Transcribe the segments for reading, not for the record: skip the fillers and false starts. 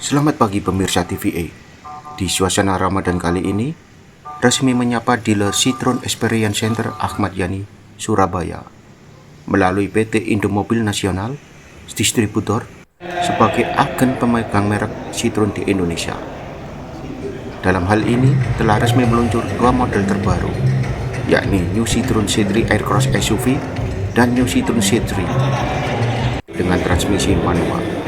Selamat pagi pemirsa TVA. Di suasana Ramadan kali ini, resmi menyapa dealer Citroen Experience Center Ahmad Yani, Surabaya, melalui PT Indomobil Nasional, distributor, sebagai agen pemegang merek Citroen di Indonesia. Dalam hal ini, telah resmi meluncur dua model terbaru, yakni New Citroen C3 Aircross SUV dan New Citroen C3 dengan transmisi manual.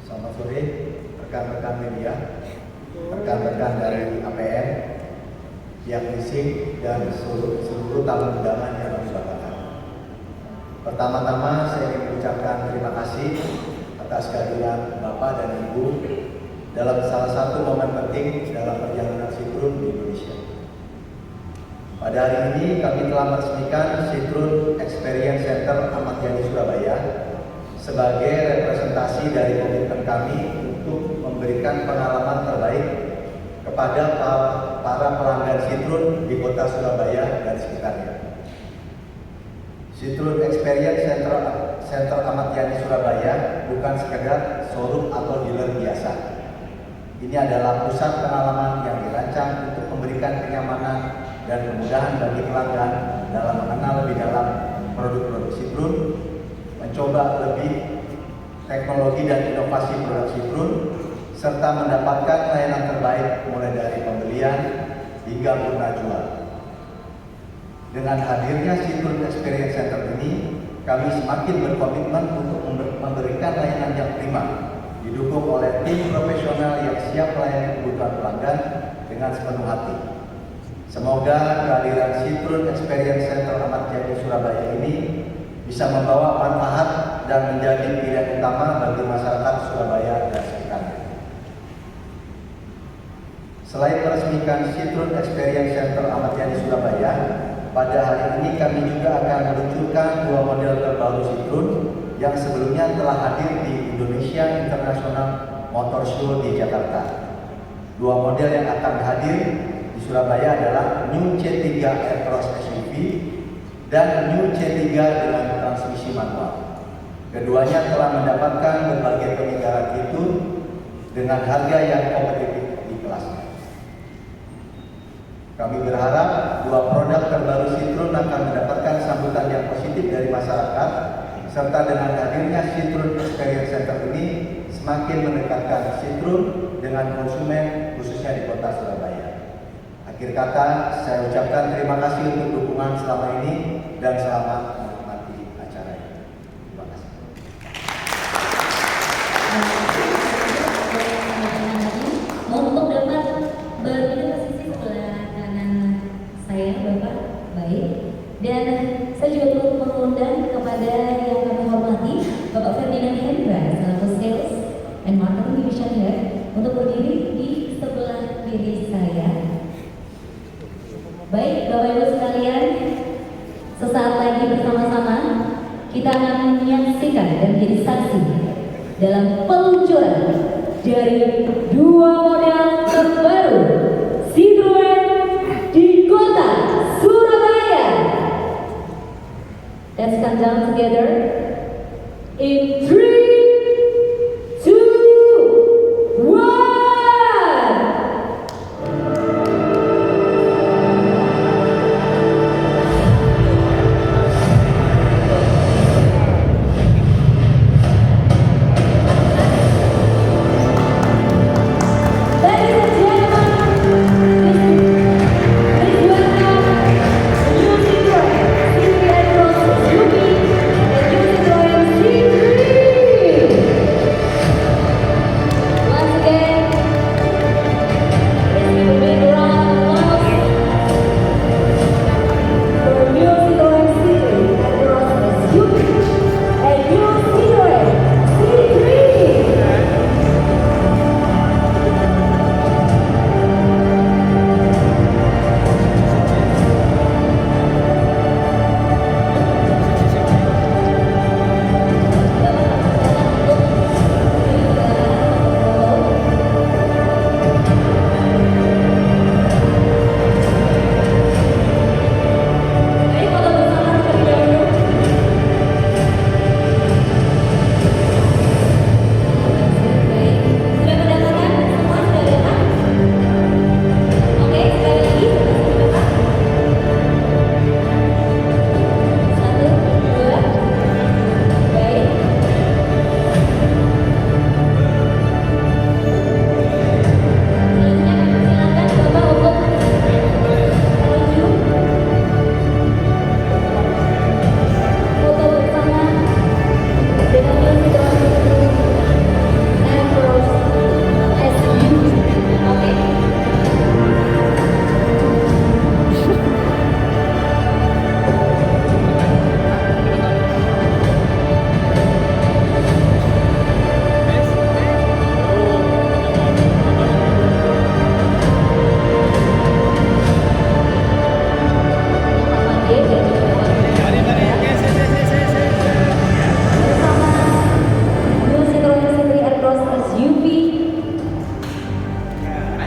Selamat sore rekan-rekan media, rekan-rekan dari APM, pihak leasing, dan seluruh tamu undangan yang kami banggakan. Pertama-tama saya ingin mengucapkan terima kasih atas kehadiran Bapak dan Ibu dalam salah satu momen penting dalam perjalanan Citroen di Indonesia. Pada hari ini kami telah meresmikan Citroen Experience Center Ahmad Yani Surabaya sebagai representasi dari komitmen kami untuk memberikan pengalaman terbaik kepada para pelanggan Citroen di kota Surabaya dan sekitarnya. Citroen Experience Center Ahmad Yani Surabaya bukan sekedar showroom atau dealer biasa. Ini adalah pusat pengalaman yang dirancang untuk memberikan kenyamanan dan kemudahan bagi pelanggan dalam mengenal lebih dalam produk-produk Citroen, mencoba lebih teknologi dan inovasi produk Citroen, serta mendapatkan layanan terbaik mulai dari pembelian hingga murna jual. Dengan hadirnya Citroen Experience Center ini, kami semakin berkomitmen untuk memberikan layanan yang prima, didukung oleh tim profesional yang siap melayani kebutuhan pelanggan dengan sepenuh hati. Semoga kehadiran Citroen Experience Center Ahmad Yani Surabaya ini bisa membawa manfaat dan menjadi pilihan utama bagi masyarakat Surabaya dan sekitarnya. Selain meresmikan Citroen Experience Center Ahmad Yani Surabaya, pada hari ini kami juga akan meluncurkan dua model terbaru Citroen yang sebelumnya telah hadir di Indonesia International Motor Show di Jakarta. Dua model yang akan hadir di Surabaya adalah New C3 Aircross SUV dan New C3 dengan transmisi manual. Keduanya telah mendapatkan berbagai peninggalan fitur dengan harga yang kompetitif di kelasnya. Kami berharap dua produk terbaru Citroen akan mendapatkan sambutan yang positif dari masyarakat, serta dengan hadirnya Citroen Experience Center ini semakin mendekatkan Citroen dengan konsumen khususnya di kota Surabaya. Akhir kata, saya ucapkan terima kasih untuk dukungan selama ini dan selamat menikmati acara ini. Terima kasih. Untuk dapat berdiri posisi sebelah kanan saya, Bapak, baik. Dan saya juga turut mengundang kepada yang kami hormati, Bapak Ferdinand Hendra, selaku Sales and Marketing Division Head, untuk berdiri di sebelah kiri saya. Baik, Bapak Ibu sekalian, sesaat lagi bersama-sama kita akan menyaksikan dan menjadi saksi dalam peluncuran dari dua model terbaru Citroen di kota Surabaya. Let's come down together in 3, 2, 1.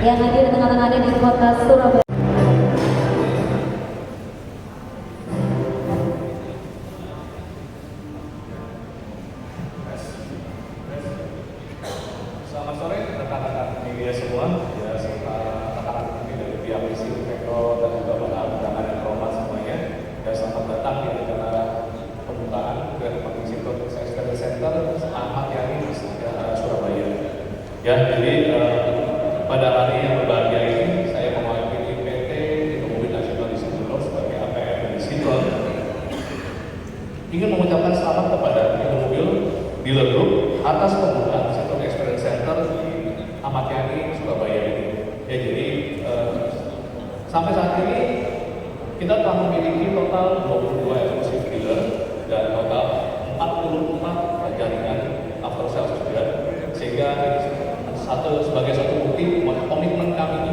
yang hadir di tengah-tengahnya di kota Surabaya. Selamat sore rekan-rekan media semua, ya serta rekan-rekan ini dari pihak Misi Petro dan juga para undangan yang terhormat semuanya. Ya selamat datang di acara pembukaan dari Misi Experience Center Ahmad Yani Surabaya. Ya, jadi pada hari yang berbahagia ini saya mewakili PT Indomobil Nasional Distributor sebagai APR dari Citron ingin mengucapkan selamat kepada Indomobil Dealer Group atas pembukaan Citron Experience Center di Ahmad Yani Surabaya ini. Ya, jadi sampai saat ini kita telah memiliki total 22 eksklusif dealer dan total 44 jaringan after sales juga, sehingga sebagai satu bukti komitmen kami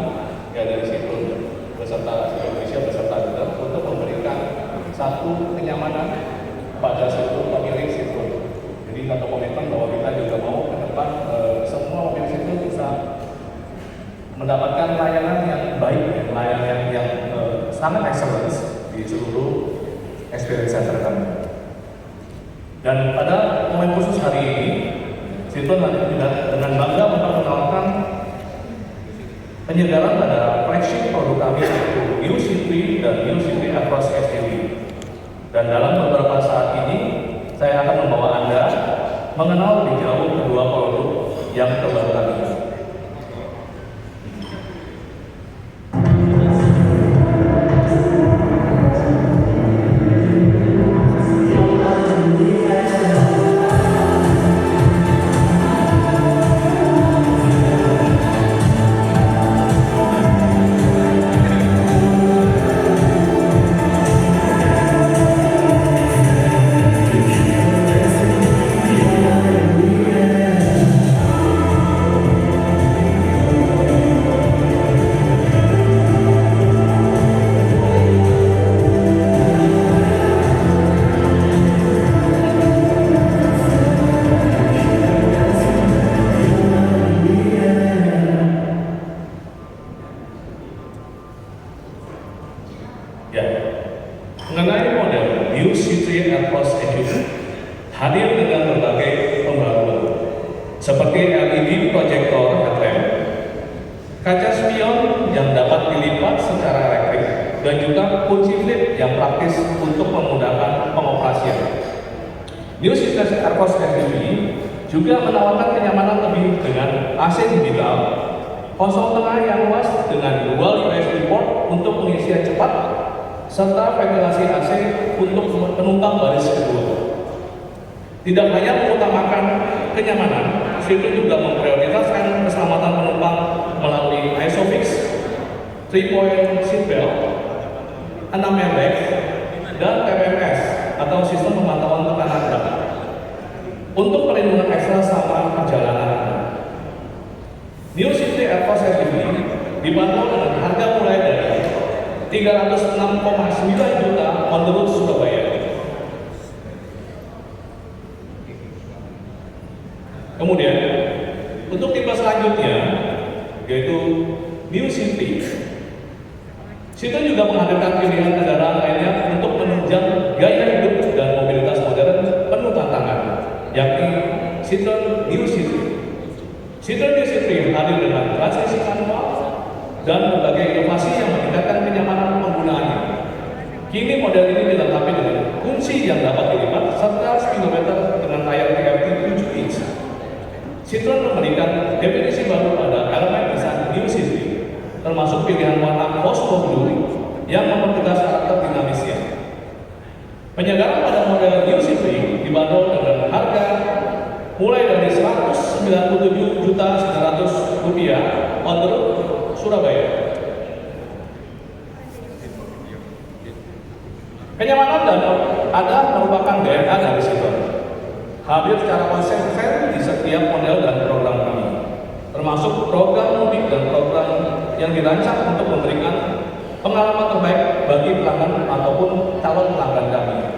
ya dari Citron beserta Indonesia beserta dealer untuk memberikan satu kenyamanan pada seluruh pemilik Citron. Jadi satu komitmen bahwa kita juga mau ke depan semua mobil Citron bisa mendapatkan layanan yang baik, layanan yang sangat excellence di seluruh experience center kami. Dan pada momen khusus hari ini, Citron dengan bangga memperkenalkan penyegaran pada flagship produk kami yaitu New City dan New City Across SUV. Dan dalam beberapa saat ini, saya akan membawa Anda mengenal lebih jauh kedua produk yang terbaru kami. Ya, mengenai model New City Across SUV hadir dengan berbagai pembaruan seperti LED proyektor headlamp, kaca spion yang dapat dilipat secara elektrik, dan juga kunci flip yang praktis untuk memudahkan pengoperasian. New City Across SUV juga menawarkan kenyamanan lebih dengan AC digital, konsol tengah yang luas dengan dual USB port untuk pengisian cepat, serta ventilasi AC untuk penumpang baris kedua. Tidak hanya mengutamakan kenyamanan, Citron juga memprioritaskan keselamatan penumpang melalui ISOFIX, 3-point seatbelt, 6 airbag, dan TPMS atau sistem pemantauan tekanan darat untuk perlindungan ekstra selama perjalanan. New City Across SUV dibanderol dengan harga mulai dari 306,9 juta on the road Surabaya. Kemudian untuk tipe selanjutnya yaitu New City, Citron juga menghadirkan pilihan kendaraan lainnya untuk menunjang gaya hidup dan mobilitas modern penuh tantangan, yakni Citron New City. Citron New City hadir dengan transmisi manual dan berbagai inovasi yang meningkatkan kenyamanan penggunaannya. Kini model ini dilengkapi dengan kunci yang dapat dilipat serta speedometer dengan layar TFT 7 inch. Citron memberikan definisi baru pada elemen desain New City, termasuk pilihan warna Fosco Blue yang mempertegas karakter dinamisnya. Penyegaran pada model New City dibanderol dengan harga mulai dari Rp197.900.000 on the road Surabaya. Kenyamanan dan ada merupakan DNA dari Citron. Hadir secara konsisten di setiap model dan program kami, termasuk program mudik dan program yang dirancang untuk memberikan pengalaman terbaik bagi pelanggan ataupun calon pelanggan kami.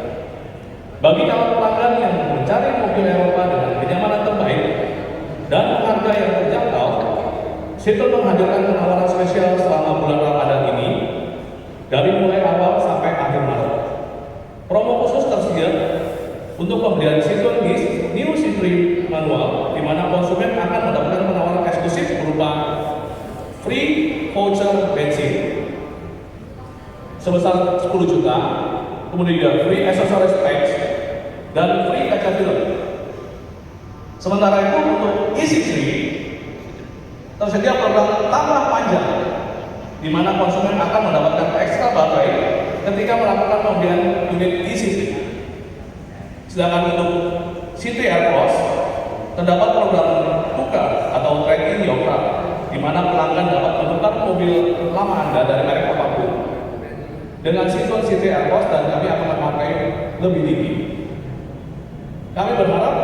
Bagi calon pelanggan yang mencari mobil Eropa dengan kenyamanan terbaik dan harga yang terjangkau, Citron menghadirkan penawaran spesial selama bulan Ramadan ini dari mulai awal sampai akhir Maret. Promo khusus tersedia untuk pembelian Citron New Citroen manual, di mana konsumen akan mendapatkan penawaran eksklusif berupa free voucher bensin sebesar 10 juta, kemudian free accessories packs, dan free kaca film. Sementara itu untuk E63 tersedia program tambah panjang, di mana konsumen akan mendapatkan ekstra baterai ketika melakukan pembelian unit E63. Sedangkan untuk City Aircross terdapat program tukar atau trade in your car, di mana pelanggan dapat menukar mobil lama Anda dari merek apapun dengan Citroen City Aircross, dan kami akan memakai lebih tinggi. Kami berharap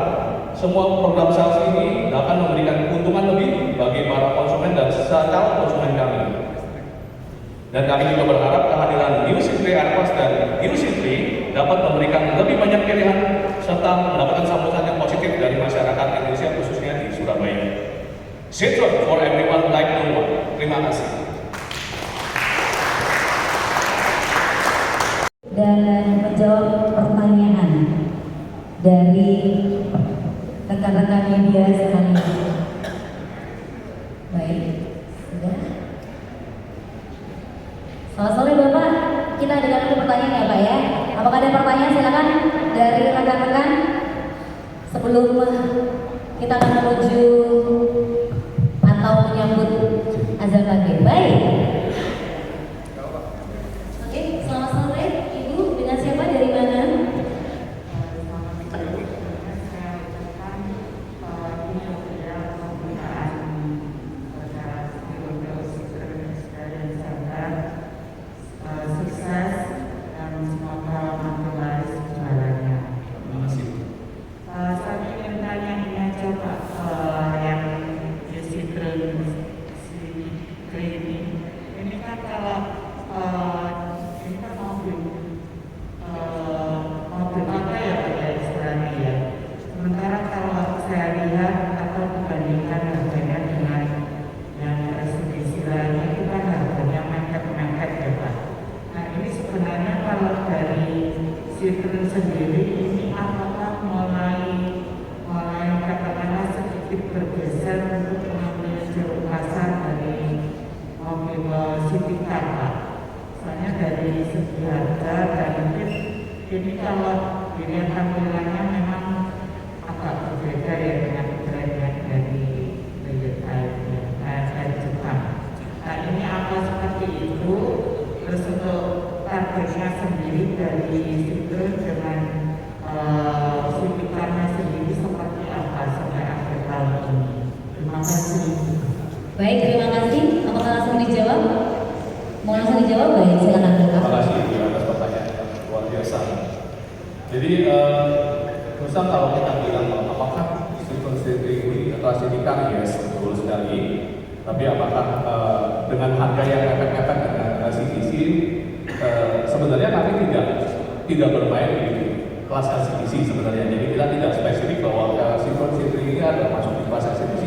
semua program sales ini akan memberikan keuntungan lebih bagi para konsumen dan calon konsumen kami. Dan kami juga berharap kehadiran New Citroen Aircross dan New Citroen dapat memberikan lebih banyak pilihan serta mendapatkan sambutan yang positif dari masyarakat Indonesia, khususnya di Surabaya. Citroen for everyone like no one. Terima kasih. Dan menjawab pertanyaan dari rekan-rekan media sekalian. Baik, sudah. Selamat sore Bapak, kita dengar pertanyaan ya Pak ya. Apakah ada pertanyaan? Silakan dari rekan-rekan sebelum kita akan menuju atau menyambut azan maghrib. Baik. Oke, selamat sore Ibu. Dengan siapa, dari mana? Citroen sendiri ini apakah mulai katakanlah sedikit bergeser untuk mengambil jeruk pasar dari mobil City Car, Pak? Soalnya dari segi harga dan mungkin ini kalau dilihat tampilannya memang agak berbeda ya dengan brand yang dari Jepang. Nah ini apa seperti itu? Terus untuk targetnya sendiri dari Citroen dengan City Car-nya sendiri seperti apa sampai akhir tahun ini? Terima kasih. Baik, terima kasih. Apakah langsung dijawab? Mau langsung dijawab? Baik, silakan. Terima kasih atas pertanyaan yang luar biasa. Jadi, misal kalau kita bilang apakah Citroen ini kelas City Car, yes, betul sekali. Tapi apakah dengan harga yang mepet-mepet dengan CTC, sebenarnya kami tidak bermain di kelas LCDC sebenarnya. Jadi kita tidak spesifik bahwa Citroen C3 ini ada masuk di kelas LCDC,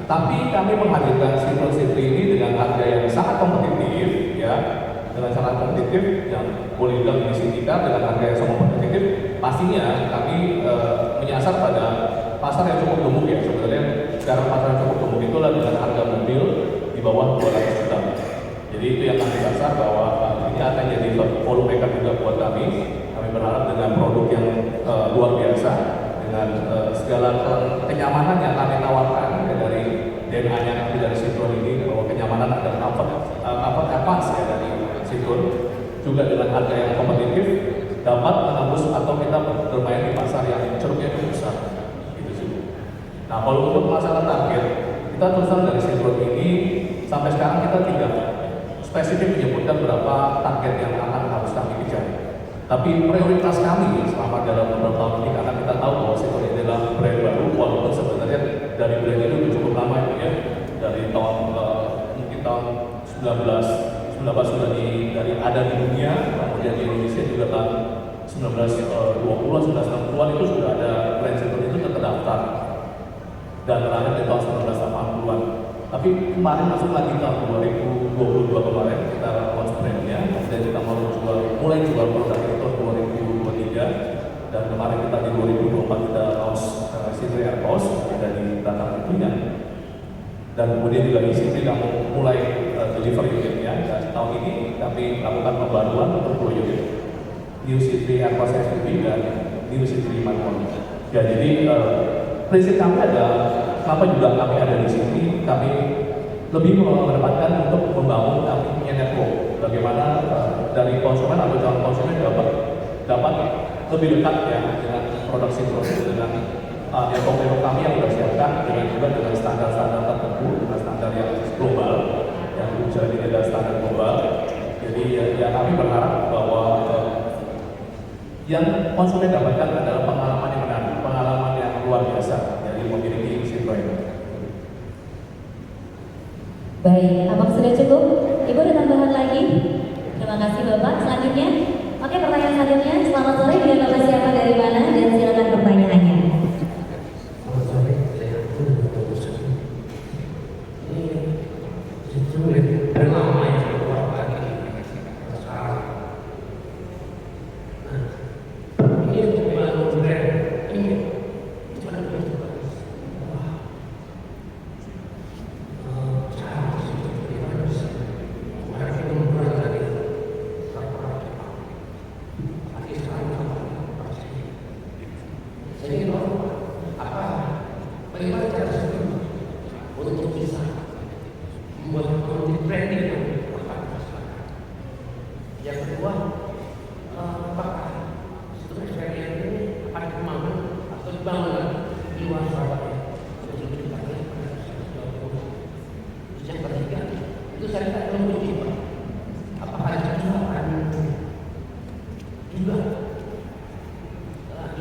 tapi kami menghadirkan Citroen C3 ini dengan harga yang sangat kompetitif, ya, dengan sangat kompetitif yang boleh dibilang di City Car dengan harga yang sangat kompetitif. Pastinya kami menyasar pada pasar yang cukup gemuk ya. Sebenarnya sekarang pasar yang cukup gemuk itu adalah dengan harga mobil di bawah 200 juta. Jadi itu yang kami dasar bahwa ini akan jadi volume maker juga buat kami. Kami berharap dengan produk yang luar biasa, dengan segala kenyamanan yang kami tawarkan dari DNA-nya kami dari Citroen ini, bahwa kenyamanan ada comfort advance ya dari Citroen, juga dengan harga yang kompetitif dapat menembus atau kita bermain di pasar yang ceruknya cukup besar. Gitu sih. Nah kalau untuk masalah target, kita terus terang dari Citroen ini sampai sekarang kita tidak spesifik menyebutkan berapa target yang harus kami kejar. Tapi prioritas kami selama dalam beberapa tahun ini, karena kita tahu bahwa Citroen ini adalah brand baru, walaupun sebenarnya dari brand itu sudah cukup lama ya, dari tahun mungkin tahun 19 sudah dari ada di dunia, kemudian di Indonesia juga tahun 1920-an, 1960-an itu sudah ada brand Citroen itu terdaftar, dan terakhir di tahun 1980-an. Tapi kemarin masuk lagi tahun 2022 kemarin kita launch brandnya dan kita mulai jual produk itu tahun 2023 dan kemarin kita di 2024 kita launch Citri Airpos ada di belakang itunya dan kemudian juga di Citri kamu mulai deliver unitnya dan tahun ini kami lakukan pembaruan untuk 2 unit New Citri Airpos SUV dan New Citri Manual. Ya jadi prinsip kami adalah kenapa juga kami ada di sini, kami lebih menempatkan untuk membangun kami punya network. Bagaimana dari konsumen atau calon konsumen dapat lebih dekat ya dengan produk Citroen dengan network kami yang sudah siapkan dengan standar-standar tertentu, dengan standar yang global, yang bisa tidak standar global. Jadi ya kami berharap bahwa yang konsumen dapatkan adalah pengalaman yang menarik, pengalaman yang luar biasa dari memiliki Citroen. Baik, apakah sudah cukup? Ibu ada tambahan lagi? Terima kasih Bapak. Selanjutnya, oke pertanyaan selanjutnya. Selamat sore, dengan Bapak siapa dari mana dan silakan pertanyaannya. Selamat sore, saya Abdul dari Bogor. Ini Citroen bernama yang keluar lagi sekarang. Ini cuma brand, ini cuma brand. Bagaimana cara untuk bisa membuat konten branding yang tepat? Yang kedua, apakah Citroen ini akan kemana atau dibangun di luar Surabaya? Yang ketiga, itu saya tidak menuju Pak. Apakah itu akan juga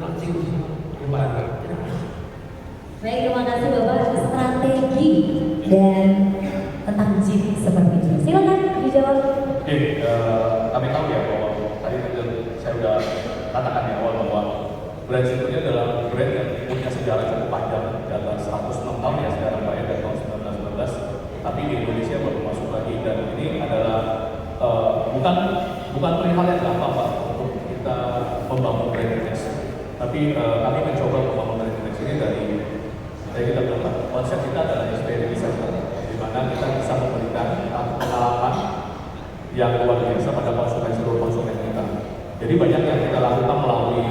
launching kembali? Baik, terima kasih Bapak. Strategi dan tentang Jeep seperti itu. Silakan dijawab. Oke, kami tahu ya bahwa tadi saya sudah katakan di awal bahwa brand Citroen adalah brand yang punya sejarah cukup panjang, di atas 106 tahun ya sekarang Pak ya, dari tahun 1919. Tapi di Indonesia baru masuk lagi dan ini adalah bukan perihal yang gampang Pak untuk kita membangun brand image. Tapi kami mencoba membangun brand image ini dari kita bilang konsep kita adalah experience center, di mana kita bisa memberikan pengalaman yang luar biasa pada seluruh konsumen kita. Jadi banyak yang kita lakukan melalui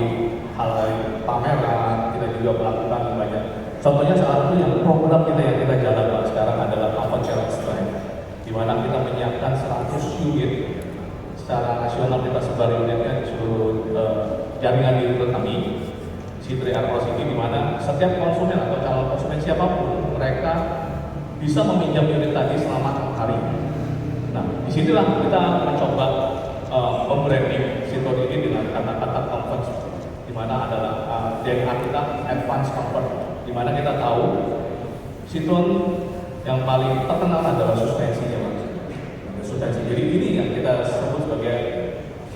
hal lain, pameran, kita juga melakukan banyak. Contohnya salah satu yang program kita yang kita jalankan sekarang adalah Comfort Challenge Drive, di mana kita menyiapkan 100 unit secara nasional, kita sebar unitnya di seluruh jaringan di kami. Citri Airpos ini di mana setiap konsumen atau calon konsumen siapapun mereka bisa meminjam unit tadi selama 6 hari. Nah, disinilah kita mencoba membranding Citroen ini dengan kata-kata comfort, di mana adalah DNA kita advance comfort, di mana kita tahu Citroen yang paling terkenal adalah suspensinya, suspensi. Jadi ini yang kita sebut sebagai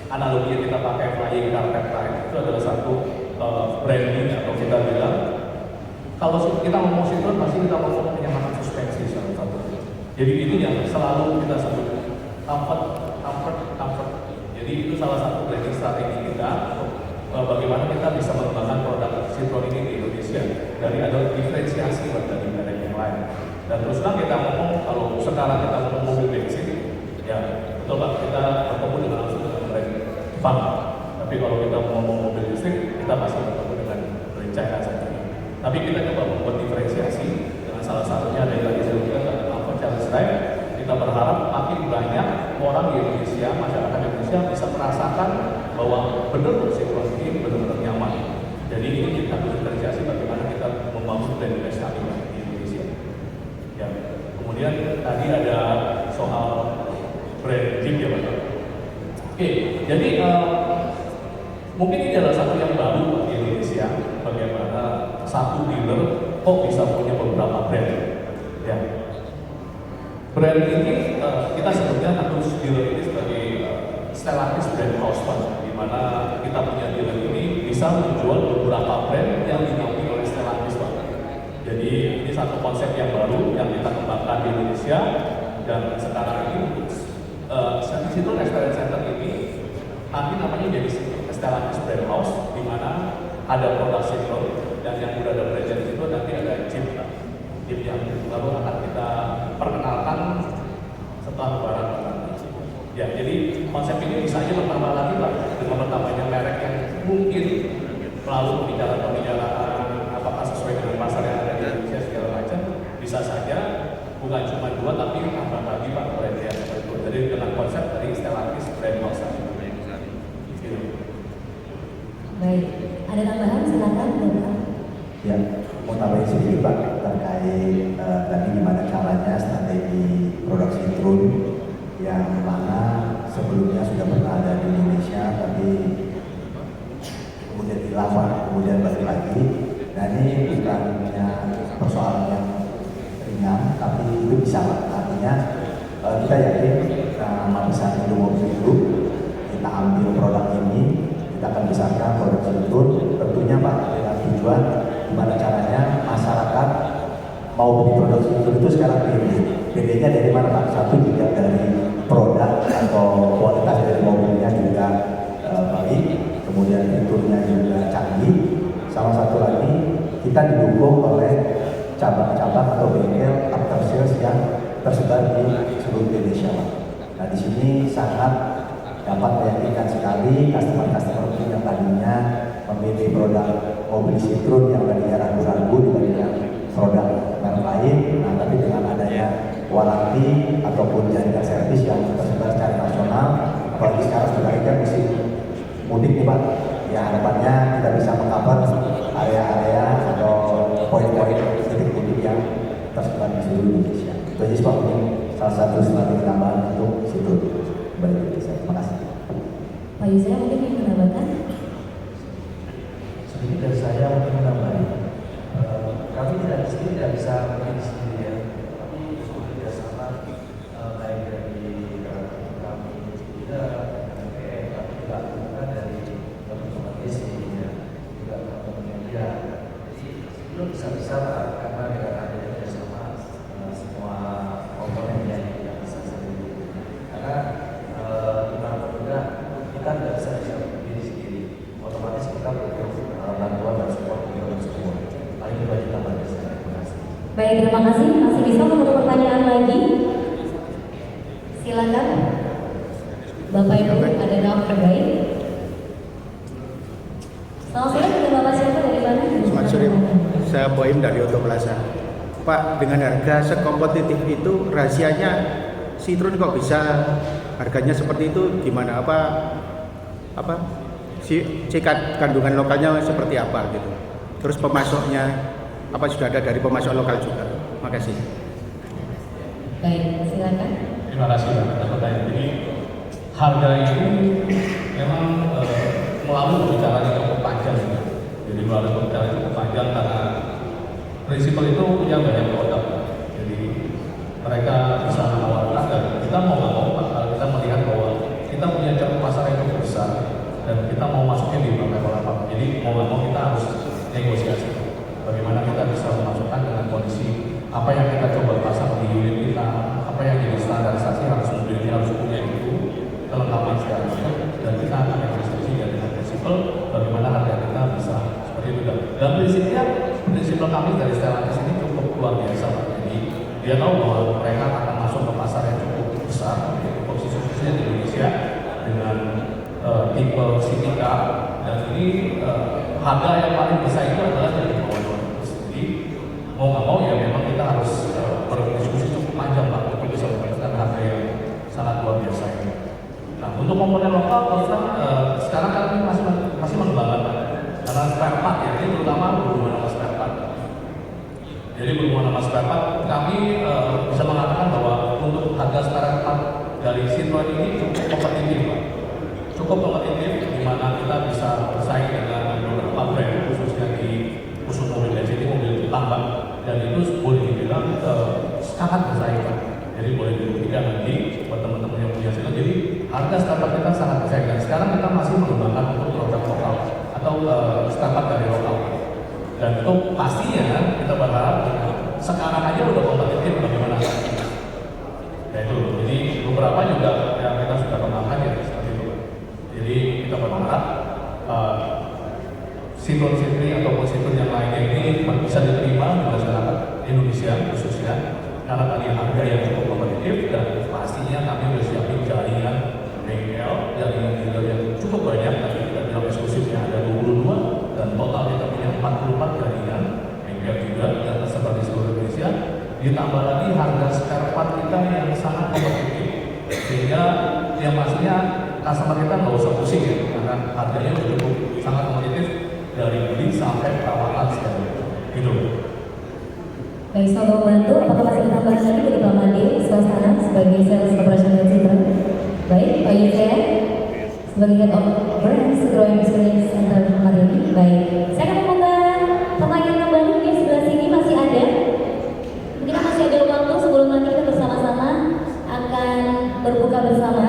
analogi yang kita pakai flying carpet ride, itu adalah satu branding atau kita bilang kalau kita ngomong Citroen pasti kita ngomong kenyamanan suspensi salah satu. Jadi ini yang selalu kita sebut comfort. Jadi itu salah satu branding strategi kita bagaimana kita bisa mengembangkan produk Citroen ini di Indonesia dari ada diferensiasi dari merek yang lain. Dan terus terang kita ngomong kalau sekarang kita ngomong mobil bensin, ya betul Pak, kita bertemu dengan langsung dengan brand Jepang. Tapi kalau kita ngomong mobil listrik, kita pasti bertemu dengan brand China saja. Tapi kita coba membuat diferensiasi dengan salah satunya ada yang tadi saya bilang ada Comfort Challenge Drive. Kita berharap makin banyak orang di Indonesia, masyarakat Indonesia bisa merasakan bahwa benar Citroen ini benar-benar nyaman. Jadi ini kita diferensiasi bagaimana kita membangun brand image kami di Indonesia. Ya. Kemudian tadi ada soal brand Jeep ya Pak. Oke, jadi mungkin ini adalah satu yang baru di Indonesia, bagaimana satu dealer kok bisa punya beberapa brand. Ya. Brand ini kita sebutnya harus dealer ini sebagai Stellantis brand house, di mana kita punya dealer ini bisa menjual beberapa brand yang dinaungi oleh Stellantis. Jadi ini satu konsep yang baru yang kita kembangkan di Indonesia. Dan sekarang ini Citroen Experience Center ini nanti namanya jadi Stellantis Brand House, di mana ada produk Citroen dan yang udah ada brand itu nanti ada Jeep yang baru akan kita perkenalkan setelah lebaran nanti. Ya, jadi konsep ini bisa aja bertambah lagi Pak, dengan bertambahnya merek yang mungkin melalui pembicaraan apakah sesuai dengan pasar yang ada di Indonesia segala macam, bisa saja bukan cuma 2 tapi tambah lagi Pak brand yang itu. Jadi dengan konsep dari Stellantis Brand House. Gitu. Baik, ada tambahan silakan Bapak. Ya, mau tambahin sedikit Pak terkait tadi gimana caranya strategi produk Citroen yang mana sebelumnya sudah pernah ada di Indonesia tapi kemudian hilang Pak, kemudian balik lagi. Dan ini bukannya persoalan yang ringan, tapi itu bisa Pak. Artinya kita yakin nama besar Indomobil itu kita ambil produk ini, kita akan besarkan produk Citroen tentunya Pak dengan tujuan gimana caranya masyarakat mau beli produk Citroen itu sekarang bedanya dari mana Pak? Satu juga dari produk atau kualitas dari mobilnya juga baik, kemudian fiturnya juga canggih. Salah satu lagi kita didukung oleh cabang-cabang atau bengkel after sales yang tersebar di seluruh Indonesia Pak. Nah di sini sangat dapat meyakinkan sekali customer-customer yang tadinya memilih produk mobil Citroen yang tadinya ragu-ragu dibandingkan produk merek lain. Nah tapi dengan adanya waranti ataupun jaringan servis yang tersebar secara nasional, apalagi sekarang sebenarnya musim mudik nih Pak, ya harapannya kita bisa mengcover area-area atau poin-poin titik mudik yang tersebar di seluruh Indonesia. Itu aja Pak, ini salah satu strategi tambahan untuk Citroen. Baik, terima kasih. Pak Yusra mungkin ingin menambahkan? Sedikit dari saya mungkin menambah. Kami tidak bisa berdiri sendiri ya, tapi bekerjasama baik dari kami juga MPM, tapi juga dari teman-teman desa ya, juga teman-teman media. Jadi itu bisa karena dengan adanya kerjasama semua komponen yang bisa sendiri. Karena gimana juga kita tidak bisa berdiri sendiri, otomatis kita butuh bantuan dan support dari semua. Paling itu aja tambahan dari saya. Terima kasih. Baik, terima kasih. Masih bisa untuk pertanyaan lagi? Silakan. Bapak Ibu, ada nama terbaik? Selamat sore, ada Bapak siapa dari mana? Selamat sore, saya Boim dari Auto Plaza. Pak, dengan harga sekompetitif itu rahasianya Citroen kok bisa harganya seperti itu? Gimana? Apa kandungan lokalnya seperti apa gitu? Terus pemasoknya apa sudah ada dari pemasok lokal juga? Makasih. Baik, silakan. Terima kasih atas pertanyaan ini. Harga ini memang melalui pembicaraan yang cukup panjang. Jadi melalui pembicaraan cukup panjang karena prinsipal itu punya banyak produk. Jadi mereka bisa menawarkan dan kita mau nggak mau kalau kita melihat bahwa kita punya ceruk pasar yang cukup besar dan kita mau masuknya di level apa. Jadi mau nggak mau kita harus negosiasi. Bagaimana kita bisa memasukkan dengan kondisi apa yang kita coba pasang di unit kita, apa yang jadi standarisasi harus mobil ini harus punya itu kelengkapan segala macam, dan kita akan negosiasi dengan prinsipal bagaimana harga kita bisa seperti itu. Dan prinsipnya prinsipal kami dari Stellantis ini cukup luar biasa Pak. Jadi dia tahu bahwa mereka akan masuk ke pasar yang cukup besar, khususnya di Indonesia dengan tipe city car, dan ini harga yang paling bisa itu adalah dari bawah 200. Jadi mau nggak mau ya memang kita harus berdiskusi cukup panjang Pak untuk bisa mendapatkan harga yang sangat luar biasa ini. Nah untuk komponen lokal kita sekarang kami masih mengembangkan Pak. Karena spare part ya, ini terutama berhubungan sama spare part. Jadi berhubungan sama spare part, kami bisa mengatakan bahwa untuk harga spare part dari Citroen ini cukup kompetitif Pak. Cukup kompetitif di mana kita bisa bersaing dengan beberapa brand khususnya di khusus mobil bensin, mobil tambang, dan itu boleh dibilang sangat bersaing Pak. Jadi boleh dibuktikan nanti buat teman-teman yang punya Citroen. Jadi harga startup kita sangat bersaing dan sekarang kita masih mengembangkan untuk produk lokal atau startup dari lokal. Dan itu pastinya kita berharap sekarang aja udah kompetitif, bagaimana beberapa juga yang kita sudah kembangkan ya seperti itu. Jadi kita berharap siklon-siklon ataupun siklon yang lainnya ini bisa diterima di masyarakat Indonesia khususnya karena tadi harga yang cukup kompetitif dan pastinya kami sudah siapin jaringan bengkel, jaringan dealer yang cukup banyak. Tadi kita bilang eksklusifnya ada 22 dan total kita punya 44 jaringan bengkel juga yang tersebar di seluruh Indonesia. Ditambah lagi harga spare part kita yang sangat kompetitif sehingga yang pastinya customer kita nggak usah pusing ya karena harganya cukup sangat kompetitif dari beli sampai perawatan sekali gitu. Baik, sahabat membantu, apakah masih kita bahas lagi dari Pak Made, suasana sebagai sales operational center? Baik, Pak Yusya sebagai head of brand Citroen Experience Center hari ini. Baik, saya akan membuka pertanyaan kembali di sebelah sini masih ada. Kita masih ada waktu sebelum nanti kita bersama-sama akan berbuka bersama.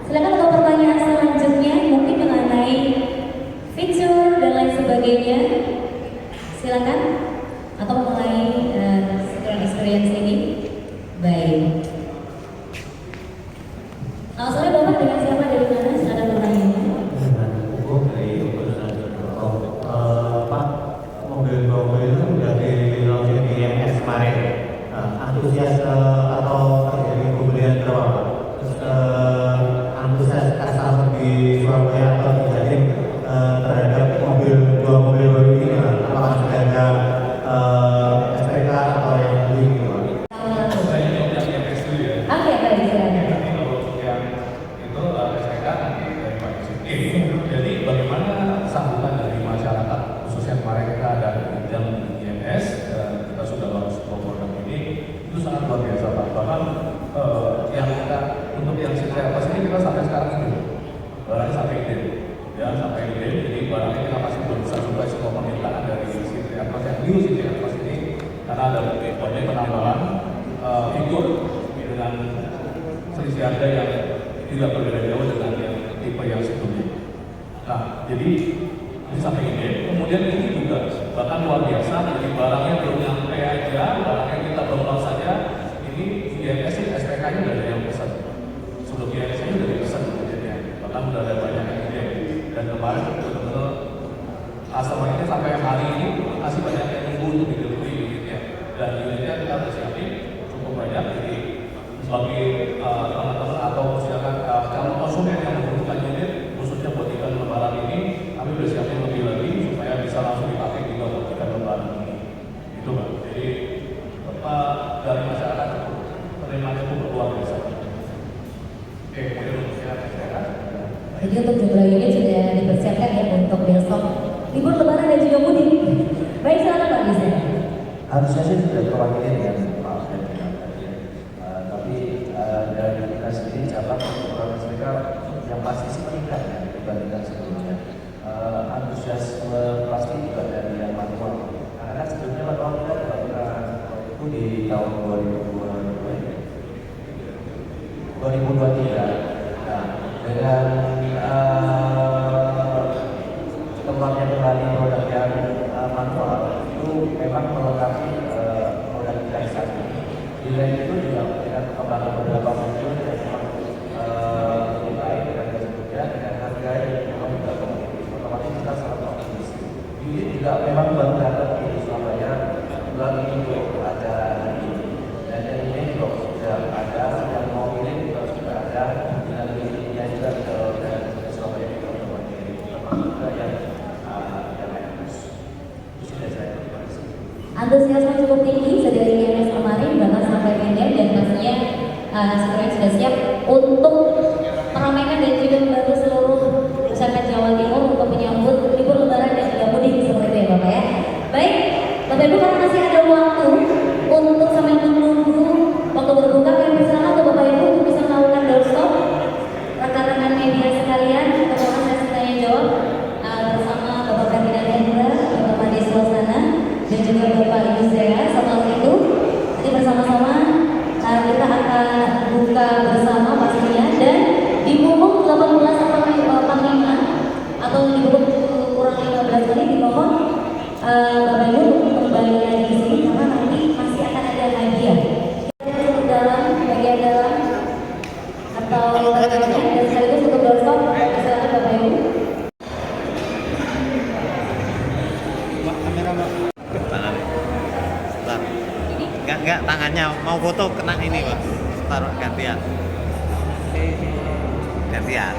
Silakan untuk pertanyaan selanjutnya mungkin mengenai fitur dan lain sebagainya. Silakan atau mengenai Citroen Experience ini. Baik. Selamat sore Bapak, dengan siapa dari mana? Silakan pertanyaannya. Dengan Hugo dari Pak, mobil-mobil itu sudah di IMS kemarin. Antusias atau terjadi pembelian berapa Pak? Terus antusias customer di Surabaya atau di Jatim terhadap dua mobil baru ini, apakah sudah ada SPK atau yang beli gitu Pak? Saya jawab yang IMS dulu ya. Oke, baik, silakan. Nanti kalau yang itu SPK nanti dari Pak Yusuf. Jadi bagaimana sambutan dari masyarakat khususnya kemarin kita ada bidang IMS dan kita sudah launch program ini itu sangat luar biasa Pak. Bahkan yang kita untuk yang Citroen Airpas ini kita sampai sekarang ini barangnya sampai ide ya sampai ide, jadi barangnya kita masih belum bisa sampai semua permintaan dari Citroen Airpas yang new Citroen Airpas ini karena ada banyak penambahan fitur dengan selisih harga yang tidak berbeda jauh dengan yang tipe yang sebelumnya. Nah, jadi ini sampai ide, kemudian ini juga bahkan luar biasa, jadi barangnya belum nyampe aja, barangnya kita belum launch saja, ini IMS sih SPK-nya udah ada yang pesan. Sebelum IMS-nya udah dipesan kemudiannya, bahkan udah ada banyak yang ide. Dan kemarin benar-benar customer ini sampai hari ini masih banyak yang nunggu untuk didelivery unitnya. Dan unitnya kita udah siapin cukup banyak, jadi bagi teman-teman atau silakan calon konsumen yang membutuhkan unit khususnya buat event lebaran ini, kami sudah siapin lebih lagi supaya bisa langsung dipakai juga buat event lebaran ini. Itu Pak. Jadi dari masyarakat penerimaannya itu luar biasa. Oke, kemudian untuk silakan. Jadi untuk jumlah unit sudah dipersiapkan ya untuk besok libur lebaran dan juga mudik. Baik, silakan Pak Yusya. Harusnya sih sudah terwakili dengan Pak Alfred tapi dari kita sendiri cabang program mereka yang pasti sih meningkat ya dibandingkan sebelumnya. Antusiasme pasti juga dari yang manual karena kan sebelumnya manual kita dilakukan itu di tahun 2023. Nah, dengan kembangnya kembali produk yang manual itu memang melengkapi produk kita yang saat ini. Di lain itu juga dengan perkembangan beberapa mobil yang memang lebih baik dan sebetulnya dengan harga yang memang juga kompetitif. Otomatis kita sangat optimis. Unit juga memang baru datang di Surabaya bulan ini juga ada ini dan yang ini juga sudah ada yang mau ini juga sudah ada dan ini juga ke Surabaya juga untuk ini termasuk juga yang lain. Itu sudah saya terima kasih. Antusiasme cukup tinggi sedari IMS kemarin bahkan sampai pindah dan pastinya Citroen sudah siap untuk meramaikan dan juga membantu seluruh masyarakat Jawa Timur untuk menyambut libur lebaran dan juga mudik seperti itu ya Bapak ya. Baik, Bapak Ibu karena masih ada waktu untuk sambil menunggu waktu berbuka kami persilakan untuk Bapak Ibu untuk bisa melakukan doorstop rekan-rekan media sekalian untuk melakukan sesi tanya jawab bersama Bapak Ferdinand Hendra, Bapak Made Suasana dan juga Bapak Yusya. Setelah itu nanti bersama-sama kita akan buka bersama pastinya dan di pukul 18.45 atau di pukul dan sekaligus untuk doorstop, silakan Bapak Ibu. Enggak, tangannya mau foto kena ini Pak, taruh gantian. Gantian.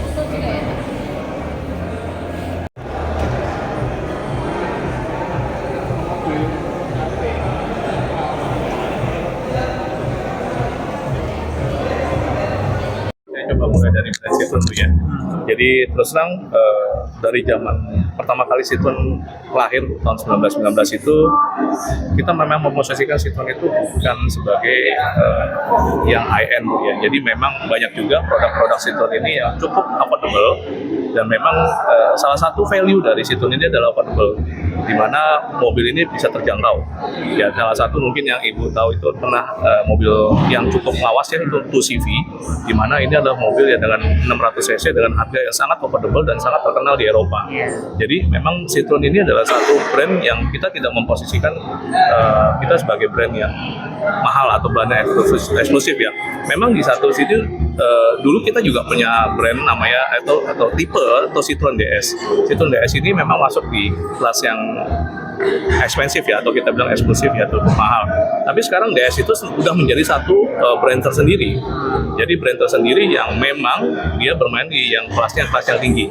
Foto juga ya. Coba mulai dari brand Citroen dulu ya. Jadi terus terang dari zaman pertama kali Citroen lahir tahun 1919 itu kita memang memposisikan Citroen itu bukan sebagai yang high end ya. Jadi memang banyak juga produk-produk Citroen ini yang cukup affordable dan memang salah satu value dari Citroen ini adalah affordable, di mana mobil ini bisa terjangkau. Ya salah satu mungkin yang Ibu tahu itu pernah mobil yang cukup lawas ya itu 2CV, di mana ini adalah mobil ya dengan 600 cc dengan harga yang sangat affordable dan sangat terkenal di Eropa. Jadi memang Citroen ini adalah satu brand yang kita tidak memposisikan kita sebagai brand yang mahal atau brand yang eksklusif ya. Memang di satu sisi dulu kita juga punya brand namanya atau tipe atau Citroen DS. Citroen DS ini memang masuk di kelas yang ekspensif ya, atau kita bilang eksklusif ya, atau mahal. Tapi sekarang DS itu sudah menjadi satu brand tersendiri. Jadi brand tersendiri yang memang dia bermain di yang kelas yang tinggi,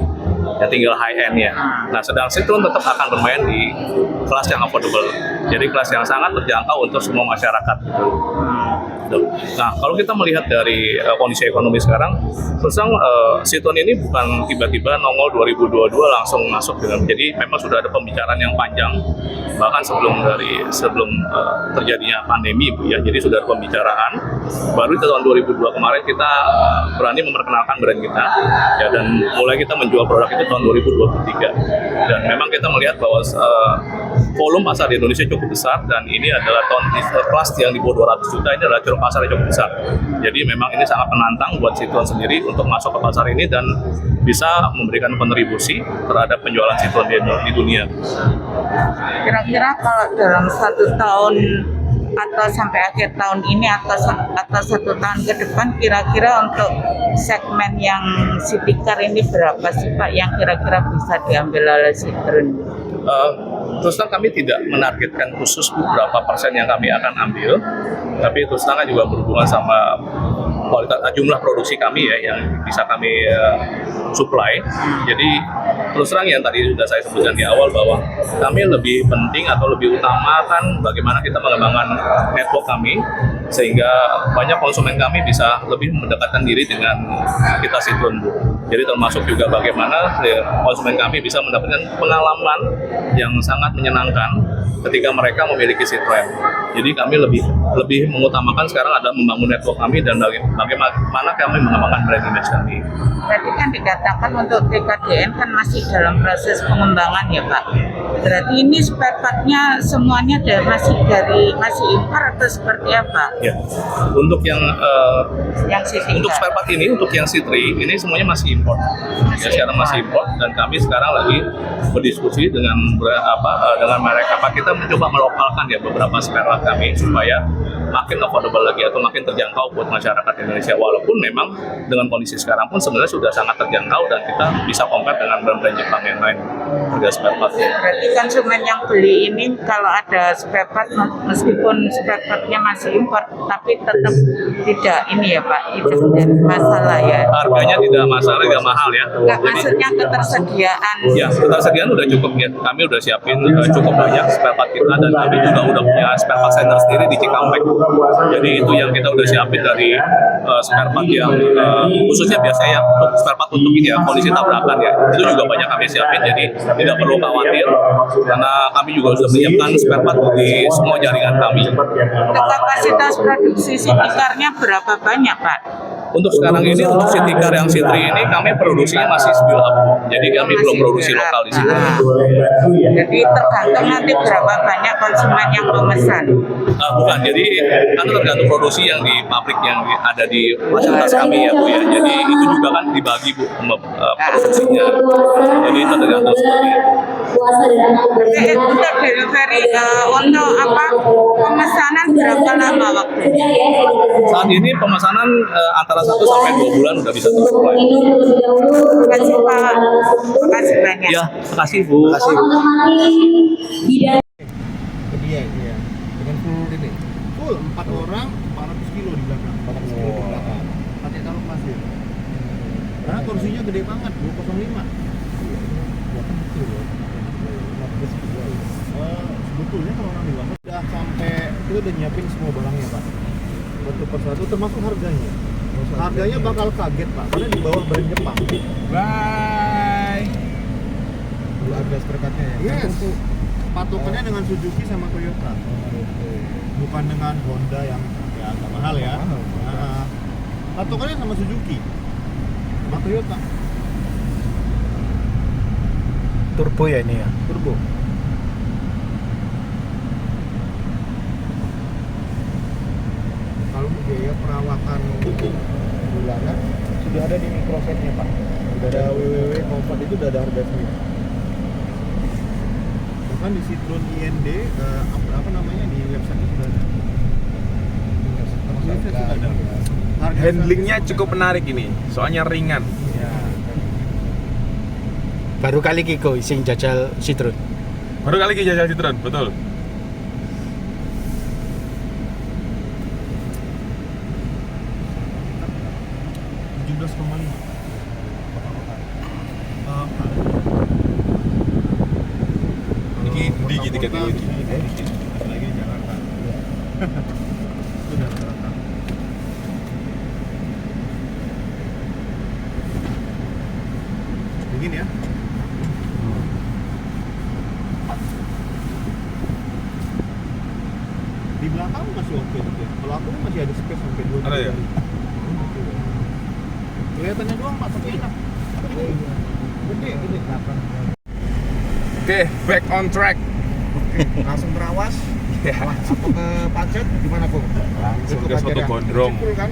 yang tinggal high end ya. Nah, sedang Citroen tetap akan bermain di kelas yang affordable. Jadi kelas yang sangat terjangkau untuk semua masyarakat. Nah, kalau kita melihat dari kondisi ekonomi sekarang, terus terang Citroen ini bukan tiba-tiba nongol 2022 langsung masuk dengan. Jadi memang sudah ada pembicaraan yang panjang, bahkan sebelum terjadinya pandemi, Bu ya. Jadi sudah ada pembicaraan. Baru di tahun 2002 kemarin kita berani memperkenalkan brand kita, ya, dan mulai kita menjual produk itu tahun 2023. Dan memang kita melihat bahwa volume pasar di Indonesia cukup besar, dan ini adalah kelas yang di bawah 200 juta, ini adalah ceruk pasar yang cukup besar. Jadi memang ini sangat menantang buat Citroen sendiri untuk masuk ke pasar ini dan bisa memberikan kontribusi terhadap penjualan Citroen di dunia. Kira-kira kalau dalam 1 tahun atau sampai akhir tahun ini atau 1 tahun ke depan, kira-kira untuk segmen yang city car ini berapa sih Pak yang kira-kira bisa diambil oleh Citroen? Terus terang kami tidak menargetkan khusus berapa persen yang kami akan ambil, tapi terus terang juga berhubungan sama kualitas jumlah produksi kami ya yang bisa kami supply. Jadi terus terang yang tadi sudah saya sebutkan di awal bahwa kami lebih penting atau lebih utamakan bagaimana kita mengembangkan network kami sehingga banyak konsumen kami bisa lebih mendekatkan diri dengan kita Citroen, Bu. Jadi termasuk juga bagaimana konsumen kami bisa mendapatkan pengalaman yang sangat menyenangkan ketika mereka memiliki Citroen. Jadi kami lebih mengutamakan sekarang adalah membangun network kami dan bagaimana kami mengembangkan brand image kami. Tadi kan dikatakan untuk TKDN kan masih dalam proses pengembangan ya Pak. Berarti ini spare part-nya semuanya masih impor atau seperti apa? Ya, untuk yang city untuk spare part ini, untuk yang C3 ini semuanya masih import. Ya, sekarang masih import dan kami sekarang lagi berdiskusi dengan mereka. Kita mencoba melokalkan ya beberapa spare part kami supaya makin affordable lagi atau makin terjangkau buat masyarakat Indonesia. Walaupun memang dengan kondisi sekarang pun sebenarnya sudah sangat terjangkau dan kita bisa compare dengan brand-brand Jepang yang lain harga spare part-nya. Berarti konsumen yang beli ini kalau ada spare part meskipun spare part-nya masih impor tapi tetap tidak ini ya Pak, tidak menjadi masalah ya. Harganya tidak masalah, tidak mahal ya. Enggak, maksudnya ketersediaan. Ya, ketersediaan udah cukup ya. Kami udah siapin cukup banyak spare part kita dan kami juga udah punya spare part center sendiri di Cikampek. Jadi itu yang kita udah siapin dari spare part yang khususnya biasanya untuk spare part untuk ini ya kondisi tabrakan ya. Itu juga banyak kami siapin, jadi tidak perlu khawatir karena kami juga sudah menyiapkan spare part di semua jaringan kami. Kapasitas produksi city car-nya berapa banyak Pak? Untuk sekarang ini untuk City Car yang C3 ini kami produksinya masih build up. Jadi kami belum produksi lokal di sini. Jadi tergantung nanti berapa banyak konsumen yang memesan. Bukan, jadi kan tergantung produksi yang di pabrik yang ada di fasilitas kami ya Bu ya. Jadi itu juga kan dibagi Bu produksinya. Jadi itu tergantung seperti itu. Jadi untuk delivery untuk pemesanan berapa lama waktunya? Saat ini pemesanan antara 1 sampai 2 bulan udah bisa tersuplai. Terima kasih Pak. Terima kasih banyak. Ya, makasih Bu. Makasih. Bidang Ke dia, iya. Dengan full ini. Full 4 orang 400 kilo di belakang. 400 kilo di belakang. Pakai kalung pasir. Karena kursinya gede banget, 205. Sebetulnya kalau orang dewasa udah sampai itu udah nyiapin semua barangnya Pak, satu persatu termasuk harganya. Harganya bakal kaget Pak, karena di bawah brand Jepang. Bye. Harga seperkatnya ya. Yes. Patokannya dengan Suzuki sama Toyota. Bukan dengan Honda yang ya agak mahal ya. Nah, patokannya sama Suzuki sama Toyota. Turbo ya ini ya? Turbo. Kalau biaya perawatan bulanan sudah ada di microsetnya Pak. Sudah ada www Comfort itu udah ada harga sendiri. Bahkan di Citroen IND apa namanya di website itu sudah ada. Website sudah ada. Handlingnya cukup menarik ini, soalnya ringan. Ya. Baru kali Kiko sing jajal Citroen. Baru kali kita jajal Citroen, betul. Ini di tiket ini. Lagi di Jakarta. Sudah Jakarta. Dingin ya. Di belakang masih oke gitu ya. Kalau aku masih ada space sampai 2. Ada ya? Kelihatannya doang Pak, tapi enak. Gede. Oke, back on track. Oke, langsung terawas. Ya. Wah, apa ke Pacet gimana kok? Langsung ke Soto Gondrong. Kan?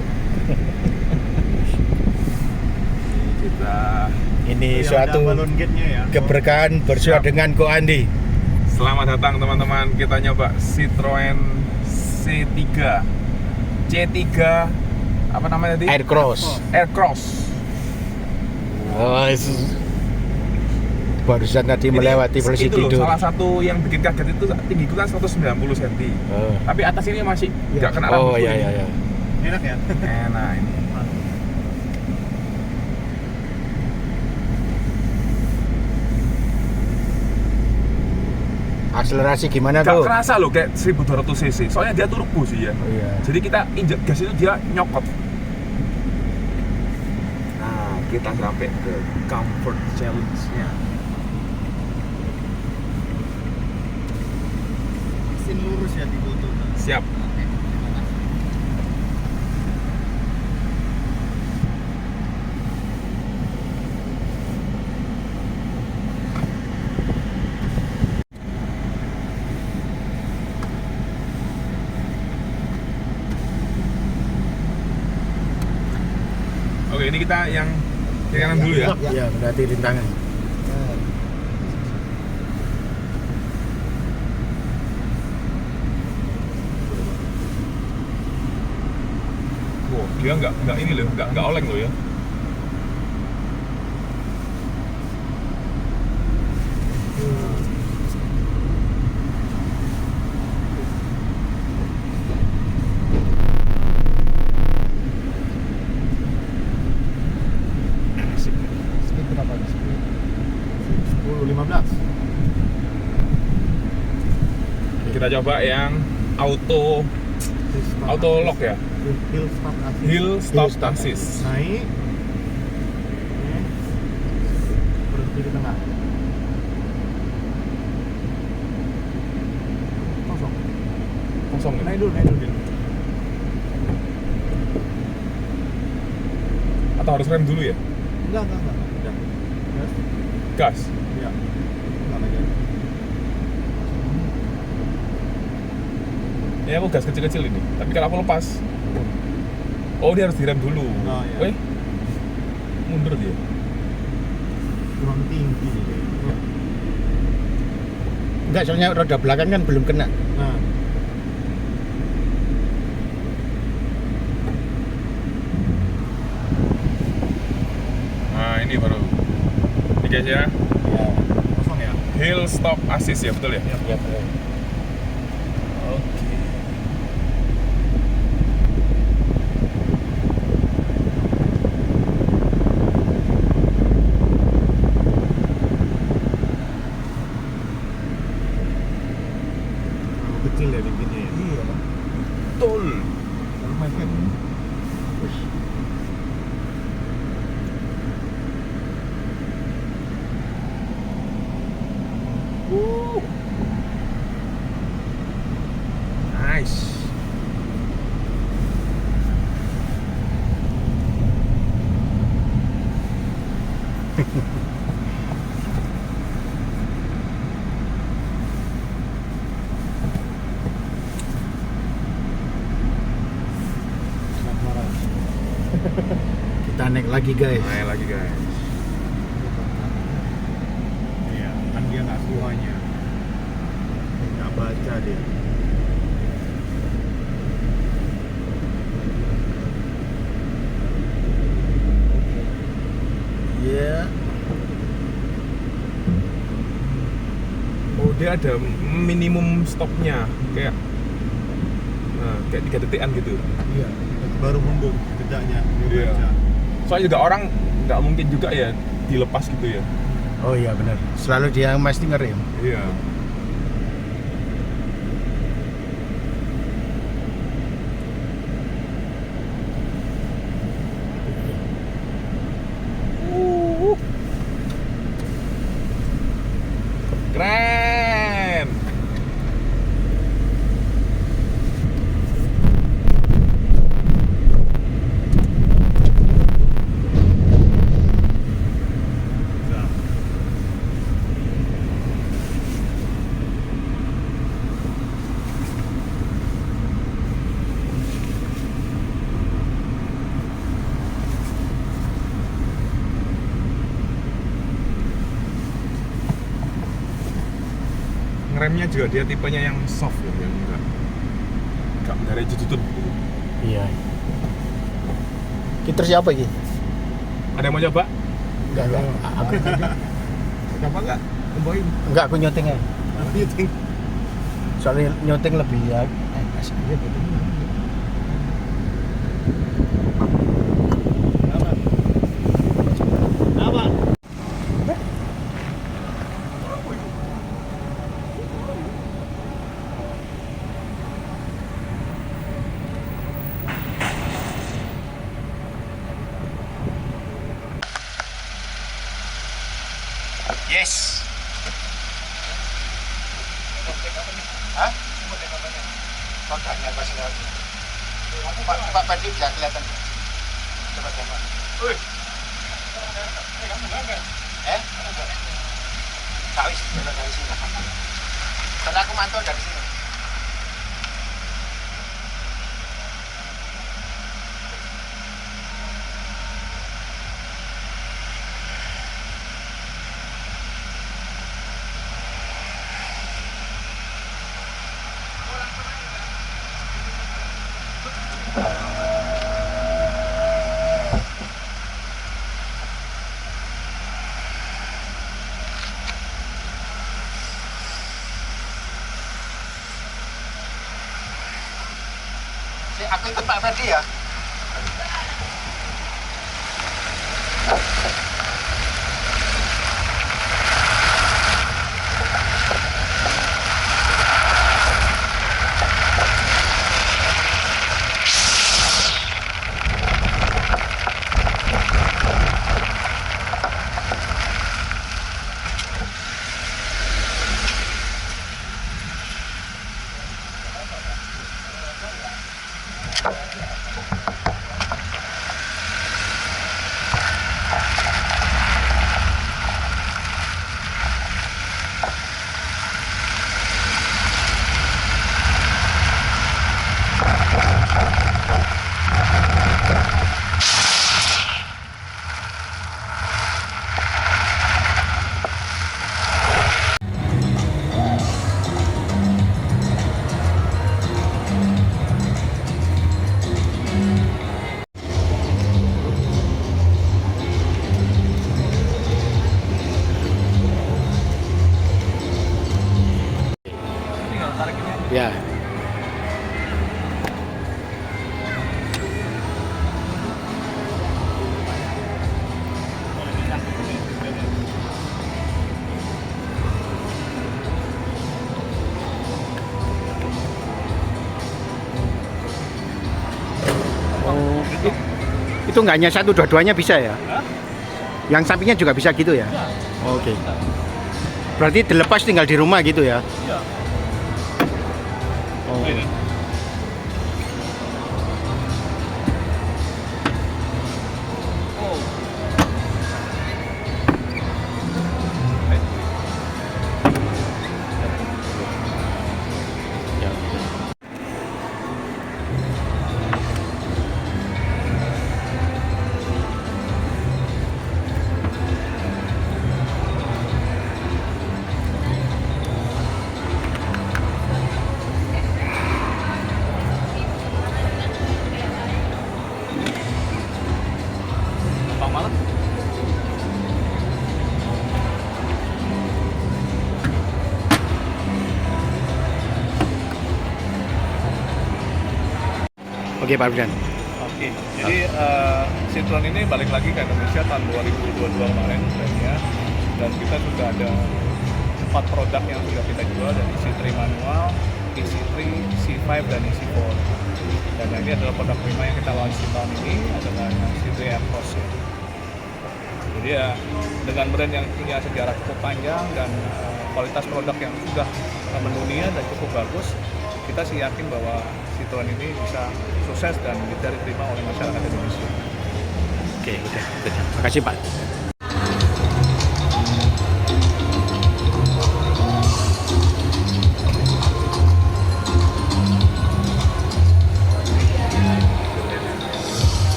Kita Ini Yang suatu ada balon gate-nya ya. keberkahan bersua Siap. dengan Ko Andi. selamat datang teman-teman. Kita nyoba Citroen C3 apa namanya tadi? Aircross. Aircross. Oh, barusan tadi Ini melewati polisi itu loh, tidur. salah satu yang bikin kaget itu tinggiku kan 190 cm. Oh. Tapi atas ini masih nggak kena Oh rambutku iya ini. iya iya. Enak ya? Enak ini. Akselerasi gimana Gak tuh? kerasa loh kayak 1200 cc. Soalnya dia turbo sih ya. Oh iya. Jadi kita injek gas itu dia nyokot. Nah, kita sampai ke comfort challenge-nya. Mesin lurus ya di foto. Siap. Oke, ini kita yang kiri kanan dulu ya. Iya, berarti rintangan. Wow, dia nggak ini loh, nggak oleng loh ya. Speed berapa nih? Speed 10, 15. Kita coba yang auto lock ya. Hill start assist. Hill stop assist. Naik. Oke. Berhenti di tengah. Kosong. Kosong ya? Naik dulu. Atau harus rem dulu ya? Enggak. Udah. Gas? Iya. Enggak lagi. Ya aku gas kecil-kecil ini. Tapi kalau aku lepas, oh dia harus direm dulu. Oh, iya. Mundur dia. Kurang tinggi nih. Enggak, soalnya roda belakang kan belum kena. Nah. Nah ini baru. Ini guys ya. Iya. Kosong ya? Hill stop assist ya, betul ya? Iya, betul. Oke. Kecil ya bikinnya ya? Iya. Betul. Kalau main kan Nice. Kita naik lagi guys. Naik lagi guys. iya, kan dia nggak semuanya. Nggak baca dia. Iya. Oh dia ada minimum stopnya kayak, nah kayak 3 detikan gitu. Iya. Baru mundur jedanya dia Iya. baca. Soalnya juga orang nggak mungkin juga ya dilepas gitu ya. Oh iya benar. Selalu dia mesti ngerem. Iya. Keren. Ngeremnya juga dia tipenya yang soft ya, yang enggak dari jututut gitu. Iya. Kita siapa ini? Ada yang mau coba? Enggak. Aku Coba nggak? Cobain. enggak, aku nyoteng aja. Nyuting. Soalnya nyoteng lebih ya. Asik aja gitu. Apa? Yes. Hah? Kodanya pas lagi. Pak Padi bisa kelihatan. Coba tengok. Tak wis dari sini. Karena aku mantau dari sini. Aku ikut Pak Ferdi ya. Oh, itu nggak hanya satu, dua-duanya bisa ya? Hah? Yang sampingnya juga bisa gitu ya? Oke. Berarti dilepas tinggal di rumah gitu ya? Iya. Oh. Ini. Oh. Bang Malang. Oke Pak Bidhan. Oke, jadi Citroen ini balik lagi ke Indonesia tahun 2022 kemarin trennya, dan kita sudah ada 4 produk yang sudah kita jual, dan EC3 manual, EC3, C5, dan EC4. Dan ini adalah produk prima yang kita launch di tahun ini adalah EC3 Aircross ya. Jadi ya dengan brand yang punya sejarah cukup panjang dan kualitas produk yang sudah mendunia dan cukup bagus, kita sih yakin bahwa Citroen ini bisa sukses dan diterima oleh masyarakat Indonesia. Oke, udah. Terima kasih Pak.